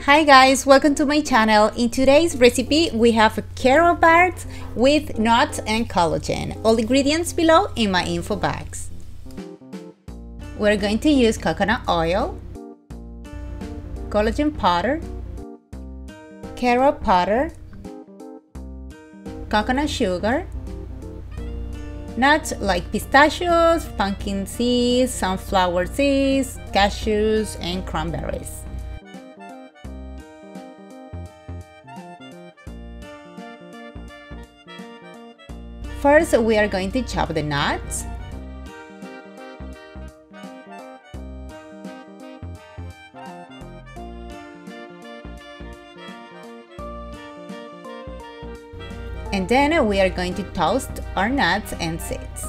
Hi guys, welcome to my channel. In today's recipe we have Carob Barks with nuts and collagen. All ingredients below in my info box. We're going to use coconut oil, collagen powder, carob powder, coconut sugar, nuts like pistachios, pumpkin seeds, sunflower seeds, cashews, and cranberries. First, we are going to chop the nuts. And then we are going to toast our nuts and seeds.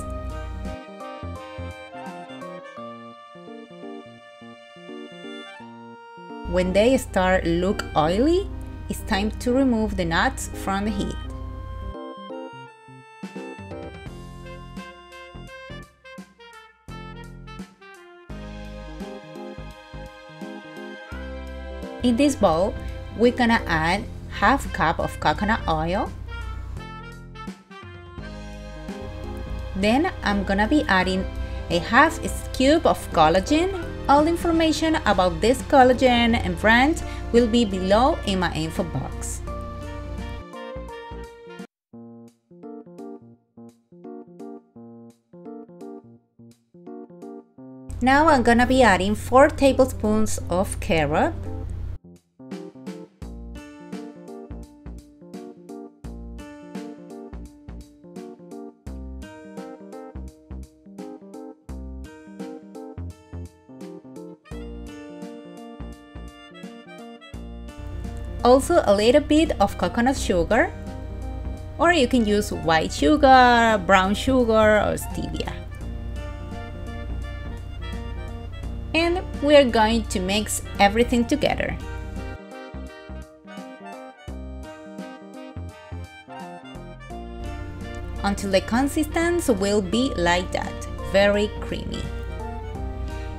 When they start look oily, it's time to remove the nuts from the heat. In this bowl, we're gonna add half cup of coconut oil. Then I'm gonna be adding a half scoop of collagen. All information about this collagen and brand will be below in my info box. Now I'm gonna be adding 4 tablespoons of carob, also a little bit of coconut sugar, or you can use white sugar, brown sugar, or stevia. And we're going to mix everything together. Until the consistency will be like that, very creamy.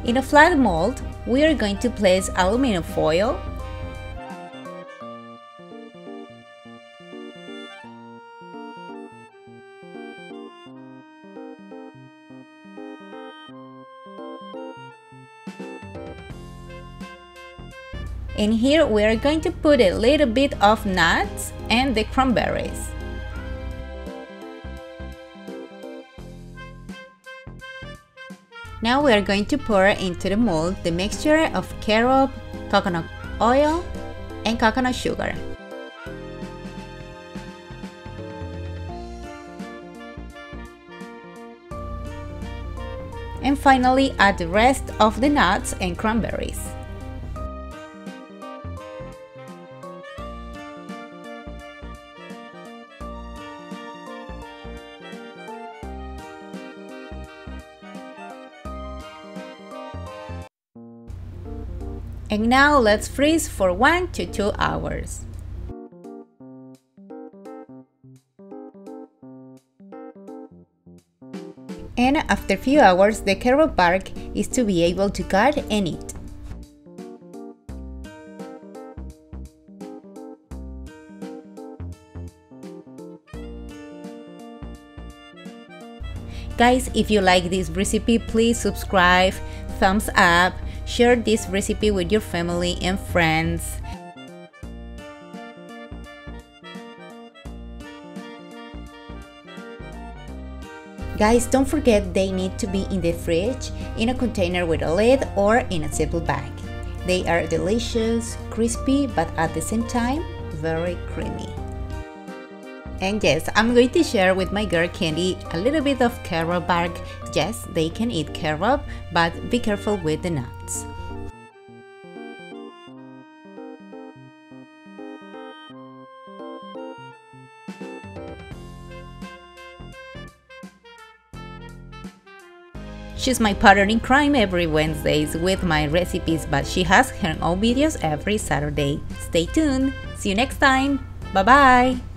In a flat mold, we are going to place aluminum foil, and here we are going to put a little bit of nuts and the cranberries. Now we are going to pour into the mold the mixture of carob, coconut oil, and coconut sugar. And finally add the rest of the nuts and cranberries. And now let's freeze for 1 to 2 hours. And after a few hours, the carob bark is to be able to cut and eat. Guys, if you like this recipe, please subscribe, thumbs up, share this recipe with your family and friends. Guys, don't forget they need to be in the fridge, in a container with a lid, or in a Ziploc bag. They are delicious, crispy, but at the same time, very creamy. And yes, I'm going to share with my girl Candy a little bit of carob bark. Yes, they can eat carob, but be careful with the nuts. She's my partner in crime every Wednesdays with my recipes, but she has her own videos every Saturday. Stay tuned. See you next time. Bye bye.